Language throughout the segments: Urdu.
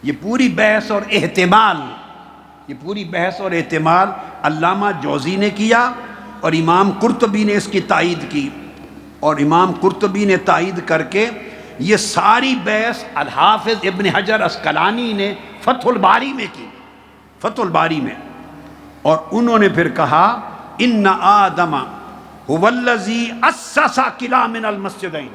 یہ پوری بحث اور احتمال علامہ جوزی نے کیا اور امام قرطبی نے اس کی تائید کی، اور امام قرطبی نے تائید کر کے یہ ساری بحث الحافظ ابن حجر اسقلانی نے فتح الباری میں کی، فتح الباری میں، اور انہوں نے پھر کہا ان آدم هو الذی اسس کلا من المسجدین،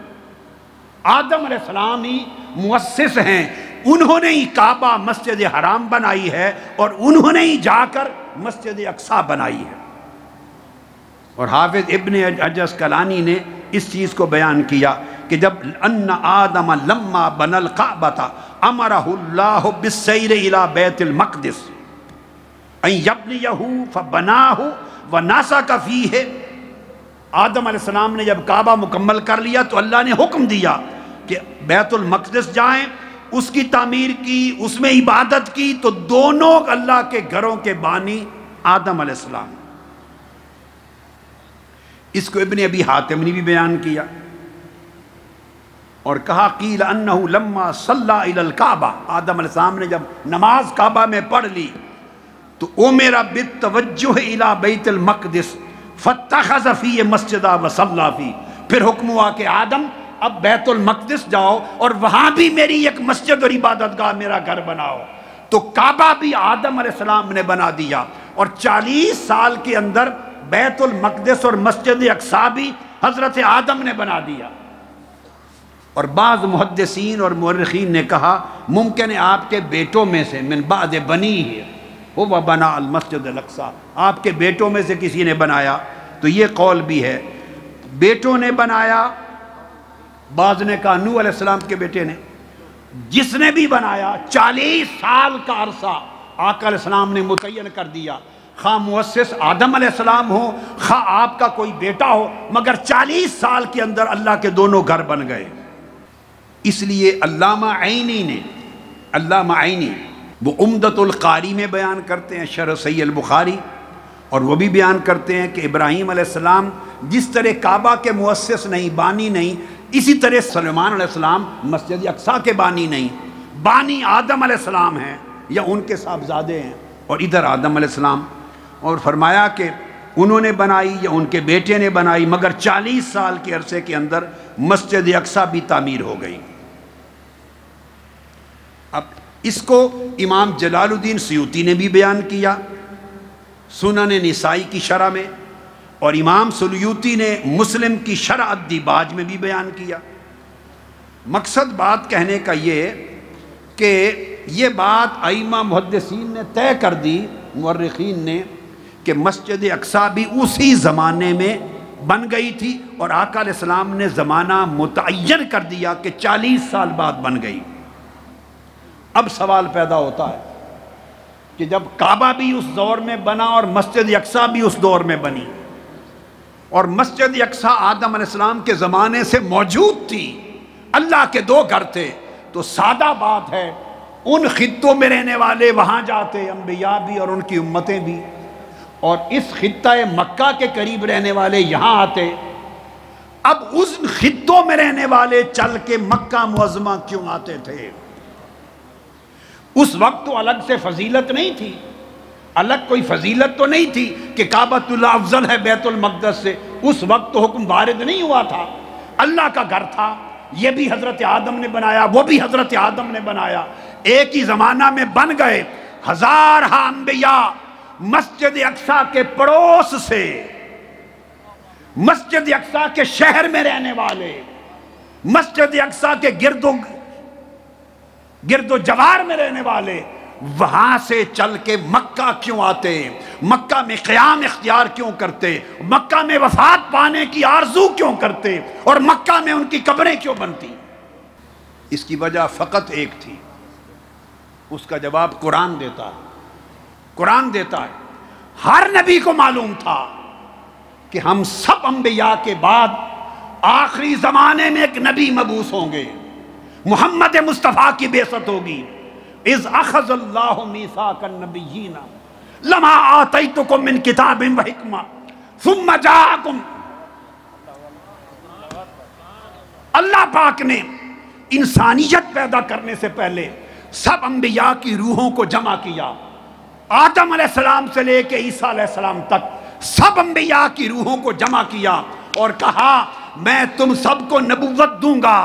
آدم علیہ السلام ہی مؤسس ہیں، انہوں نے ہی کعبہ مسجد حرام بنائی ہے اور انہوں نے ہی جا کر مسجد اقصی بنائی ہے۔ اور حافظ ابن حجر اسقلانی نے اس چیز کو بیان کیا کہ جب ان آدم لما بنى الکعبۃ امرہ اللہ بالسیر الی بیت المقدس ان یبنیہ فبناہ ونسک فیہ، آدم علیہ السلام نے جب کعبہ مکمل کر لیا تو اللہ نے حکم دیا کہ بیت المقدس جائیں، اس کی تعمیر کی، اس میں عبادت کی، تو دونوں اللہ کے گھروں کے بانی آدم علیہ السلام۔ اس کو ابن ابی حاتم نے بھی بیان کیا اور کہا قیل انہ لما صلی الی الکعبہ، آدم علیہ السلام نے جب نماز کعبہ میں پڑھ لی تو امر بالتوجہ الی بیت المقدس فاتخذ فیہ مسجدا وصلی فیہ، پھر حکم ہوا کہ آدم اب بیت المقدس جاؤ اور وہاں بھی میری ایک مسجد اور عبادت گاہ، میرا گھر بناؤ۔ تو کعبہ بھی آدم علیہ السلام نے بنا دیا، اور 40 سال کے اندر بیت المقدس اور مسجد اقصی بھی حضرت آدم نے بنا دیا۔ اور بعض محدثین اور مورخین نے کہا ممکن ہے آپ کے بیٹوں میں سے من بعد بنیہ وہ بنا المسجد الاقصی، آپ کے بیٹوں میں سے کسی نے بنایا، تو یہ قول بھی ہے بیٹوں نے بنایا، بعض نے کہا نوح علیہ السلام کے بیٹے نے، جس نے بھی بنایا 40 سال کا عرصہ آقا علیہ السلام نے متعین کر دیا، خواہ مؤسس آدم علیہ السلام ہو خواہ آپ کا کوئی بیٹا ہو، مگر 40 سال کے اندر اللہ کے دونوں گھر بن گئے۔ اس لیے علامہ عینی وہ عمدۃ القاری میں بیان کرتے ہیں، شرح صحیح البخاری، اور وہ بھی بیان کرتے ہیں کہ ابراہیم علیہ السلام جس طرح کعبہ کے مؤسس نہیں، بانی نہیں، اسی طرح سلیمان علیہ السلام مسجد اقصی کے بانی نہیں، بانی آدم علیہ السلام ہیں یا ان کے صاحبزادے ہیں، اور ادھر آدم علیہ السلام، اور فرمایا کہ انہوں نے بنائی یا ان کے بیٹے نے بنائی، مگر 40 سال کے عرصے کے اندر مسجد اقصی بھی تعمیر ہو گئی۔ اب اس کو امام جلال الدین سیوطی نے بھی بیان کیا سنن نسائی کی شرح میں، اور امام سلیوطی نے مسلم کی شرح الدیباج میں بھی بیان کیا۔ مقصد بات کہنے کا یہ کہ یہ بات ائمہ محدثین نے طے کر دی، مورخین نے، کہ مسجد اقصی بھی اسی زمانے میں بن گئی تھی، اور آقا علیہ السلام نے زمانہ متعین کر دیا کہ 40 سال بعد بن گئی۔ اب سوال پیدا ہوتا ہے کہ جب کعبہ بھی اس دور میں بنا اور مسجد اقصی بھی اس دور میں بنی، اور مسجد اقصی آدم علیہ السلام کے زمانے سے موجود تھی، اللہ کے 2 گھر تھے، تو سادہ بات ہے ان خطوں میں رہنے والے وہاں جاتے، انبیاء بھی اور ان کی امتیں بھی، اور اس خطہ مکہ کے قریب رہنے والے یہاں آتے۔ اب اس خطوں میں رہنے والے چل کے مکہ معظمہ کیوں آتے تھے؟ اس وقت تو الگ سے فضیلت نہیں تھی، الگ کوئی فضیلت تو نہیں تھی کہ کعبۃ اللہ افضل ہے بیت المقدس سے، اس وقت تو حکم وارد نہیں ہوا تھا، اللہ کا گھر تھا، یہ بھی حضرت آدم نے بنایا، وہ بھی حضرت آدم نے بنایا، ایک ہی زمانہ میں بن گئے۔ ہزارہ انبیاء مسجد اقصی کے پڑوس سے، مسجد اقصی کے شہر میں رہنے والے، مسجد اقصی کے گرد و جوار میں رہنے والے، وہاں سے چل کے مکہ کیوں آتے، مکہ میں قیام اختیار کیوں کرتے، مکہ میں وفات پانے کی آرزو کیوں کرتے، اور مکہ میں ان کی قبریں کیوں بنتی؟ اس کی وجہ فقط ایک تھی، اس کا جواب قرآن دیتا ہے۔ قرآن دیتا ہے ہر نبی کو معلوم تھا کہ ہم سب انبیاء کے بعد آخری زمانے میں ایک نبی مبعوث ہوں گے، محمد مصطفیٰ کی بعثت ہوگی۔ اذ اخذ اللہ میثاق النبیین لما آتیتکم من کتاب و حکمہ ثم جاءکم، اللہ پاک نے انسانیت پیدا کرنے سے پہلے سب انبیاء کی روحوں کو جمع کیا، آدم علیہ السلام سے لے کے عیسیٰ علیہ السلام تک سب انبیاء کی روحوں کو جمع کیا اور کہا میں تم سب کو نبوت دوں گا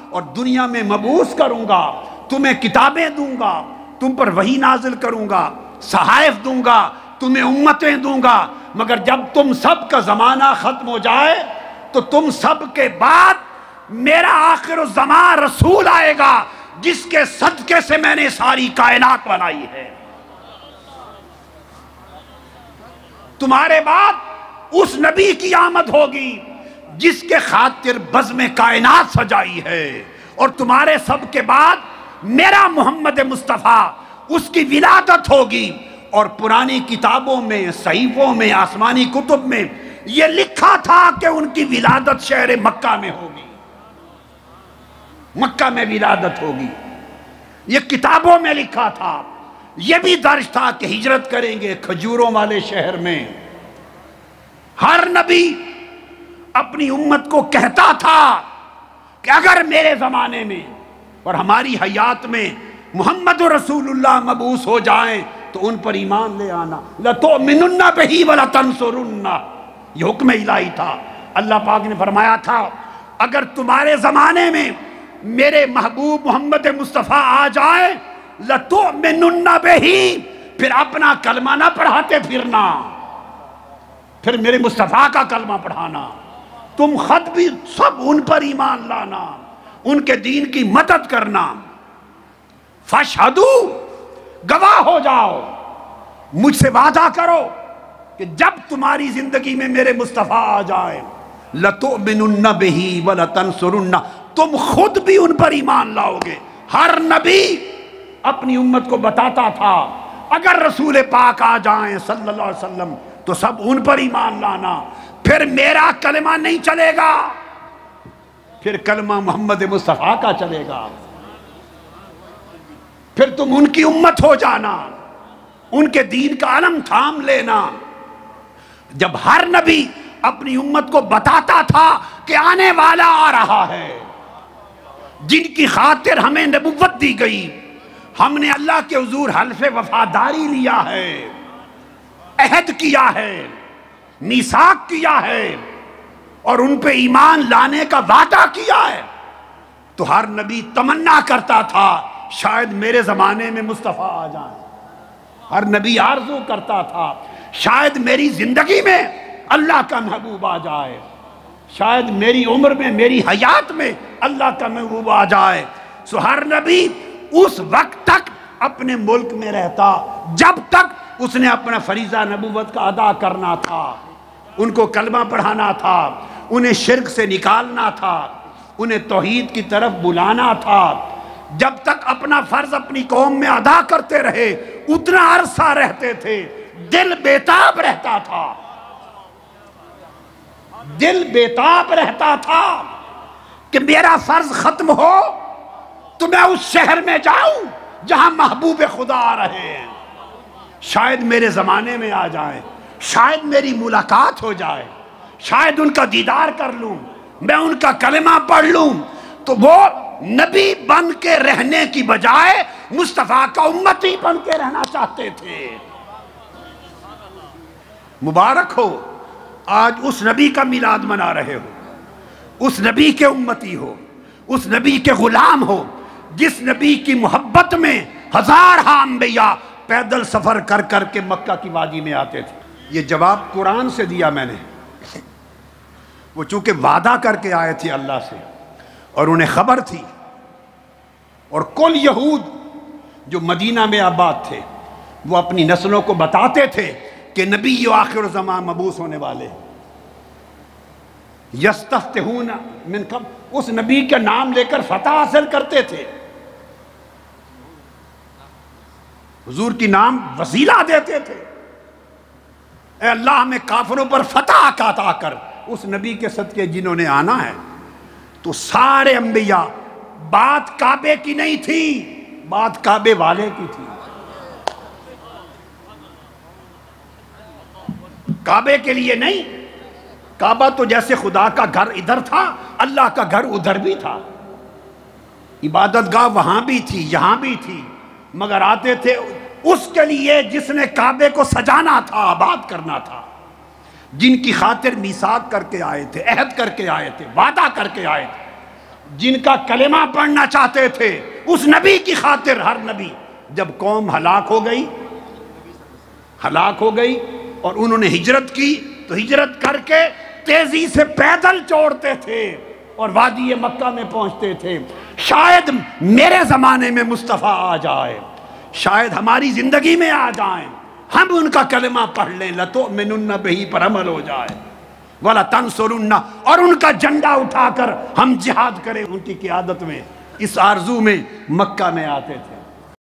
اور دنیا میں مبعوث کروں گا، تمہیں کتابیں دوں گا، تم پر وحی نازل کروں گا، صحائف دوں گا، تمہیں امتیں دوں گا، مگر جب تم سب کا زمانہ ختم ہو جائے تو تم سب کے بعد میرا آخر الزمان رسول آئے گا جس کے صدقے سے میں نے ساری کائنات بنائی ہے۔ تمہارے بعد اس نبی کی آمد ہوگی جس کے خاطر بزم کائنات سجائی ہے، اور تمہارے سب کے بعد میرا محمد مصطفیٰ اس کی ولادت ہوگی، اور پرانی کتابوں میں، صحیفوں میں، آسمانی کتب میں یہ لکھا تھا کہ ان کی ولادت شہر مکہ میں ہوگی، مکہ میں ولادت ہوگی، یہ کتابوں میں لکھا تھا۔ یہ بھی درج تھا کہ ہجرت کریں گے کھجوروں والے شہر میں۔ ہر نبی اپنی امت کو کہتا تھا کہ اگر میرے زمانے میں اور ہماری حیات میں محمد رسول اللہ مبعوث ہو جائیں تو ان پر ایمان لے آنا، لَتُؤْمِنُنَّ بِهِ وَلَتَنْصُرُنَّ، یہ حکم الہی تھا۔ اللہ پاک نے فرمایا تھا اگر تمہارے زمانے میں میرے محبوب محمد مصطفیٰ آ جائیں لَتُؤْمِنُنَّ بِهِ، پھر اپنا کلمہ نہ پڑھاتے پھرنا، پھر میرے مصطفیٰ کا کلمہ پڑھانا، تم خط بھی سب ان پر ایمان لانا، ان کے دین کی مدد کرنا۔ فَاشْهَدُوا، گواہ ہو جاؤ، مجھ سے وعدہ کرو کہ جب تمہاری زندگی میں میرے مصطفیٰ آ جائیں لَتُؤْمِنُنَّ بِهِ وَلَتَنْصُرُنَّ، تم خود بھی ان پر ایمان لاؤ گے۔ ہر نبی اپنی امت کو بتاتا تھا اگر رسول پاک آ جائیں صلی اللہ علیہ وسلم تو سب ان پر ایمان لانا، پھر میرا کلمہ نہیں چلے گا، پھر کلمہ محمد مصطفیٰ کا چلے گا، پھر تم ان کی امت ہو جانا، ان کے دین کا علم تھام لینا۔ جب ہر نبی اپنی امت کو بتاتا تھا کہ آنے والا آ رہا ہے جن کی خاطر ہمیں نبوت دی گئی، ہم نے اللہ کے حضور حلف وفاداری لیا ہے، عہد کیا ہے، میثاق کیا ہے، اور ان پہ ایمان لانے کا وعدہ کیا ہے، تو ہر نبی تمنا کرتا تھا شاید میرے زمانے میں مصطفیٰ آ جائیں۔ ہر نبی آرزو کرتا تھا شاید میری زندگی میں اللہ کا محبوب آ جائے، شاید میری عمر میں، میری حیات میں اللہ کا محبوب آ جائے۔ سو ہر نبی اس وقت تک اپنے ملک میں رہتا جب تک اس نے اپنا فریضہ نبوت کا ادا کرنا تھا، ان کو کلمہ پڑھانا تھا، انہیں شرک سے نکالنا تھا، انہیں توحید کی طرف بلانا تھا۔ جب تک اپنا فرض اپنی قوم میں ادا کرتے رہے اتنا عرصہ رہتے تھے، دل بیتاب رہتا تھا، دل بیتاب رہتا تھا کہ میرا فرض ختم ہو تو میں اس شہر میں جاؤں جہاں محبوب خدا آ رہے ہیں، شاید میرے زمانے میں آ جائیں، شاید میری ملاقات ہو جائے، شاید ان کا دیدار کر لوں، میں ان کا کلمہ پڑھ لوں۔ تو وہ نبی بن کے رہنے کی بجائے مصطفیٰ کا امتی بن کے رہنا چاہتے تھے۔ مبارک ہو آج اس نبی کا میلاد منا رہے ہو، اس نبی کے امتی ہو، اس نبی کے غلام ہو جس نبی کی محبت میں ہزارہا انبیاء پیدل سفر کر کر کے مکہ کی وادی میں آتے تھے۔ یہ جواب قرآن سے دیا میں نے، وہ چونکہ وعدہ کر کے آئے تھے اللہ سے اور انہیں خبر تھی، اور کل یہود جو مدینہ میں آباد تھے وہ اپنی نسلوں کو بتاتے تھے کہ نبی آخر زمان مبعوث ہونے والے، یستفتحون من قبل، اس نبی کا نام لے کر فتح حاصل کرتے تھے، حضور کی نام وسیلہ دیتے تھے، اے اللہ ہمیں کافروں پر فتح عطا کر، اس نبی کے صدقے جنہوں نے آنا ہے۔ تو سارے انبیاء، بات کعبے کی نہیں تھی، بات کعبے والے کی تھی۔ کعبے کے لیے نہیں، کعبہ تو جیسے خدا کا گھر ادھر تھا اللہ کا گھر ادھر بھی تھا، عبادت گاہ وہاں بھی تھی یہاں بھی تھی، مگر آتے تھے اس کے لیے جس نے کعبے کو سجانا تھا، آباد کرنا تھا، جن کی خاطر میثاق کر کے آئے تھے، عہد کر کے آئے تھے، وعدہ کر کے آئے تھے، جن کا کلمہ پڑھنا چاہتے تھے، اس نبی کی خاطر ہر نبی. جب قوم ہلاک ہو گئی اور انہوں نے ہجرت کی تو ہجرت کر کے تیزی سے پیدل چوڑتے تھے اور وادی مکہ میں پہنچتے تھے. شاید میرے زمانے میں مصطفیٰ آ جائے، شاید ہماری زندگی میں آ جائیں، ہم ان کا کلمہ پڑھ لیں، لَتُؤْمِنُنَّ بِهِ پر عمل ہو جائے، وَلَتَنْصُرُنَّ اور ان کا جھنڈا اٹھا کر ہم جہاد کریں. ان کی قیادت میں اس آرزو میں مکہ میں آتے تھے.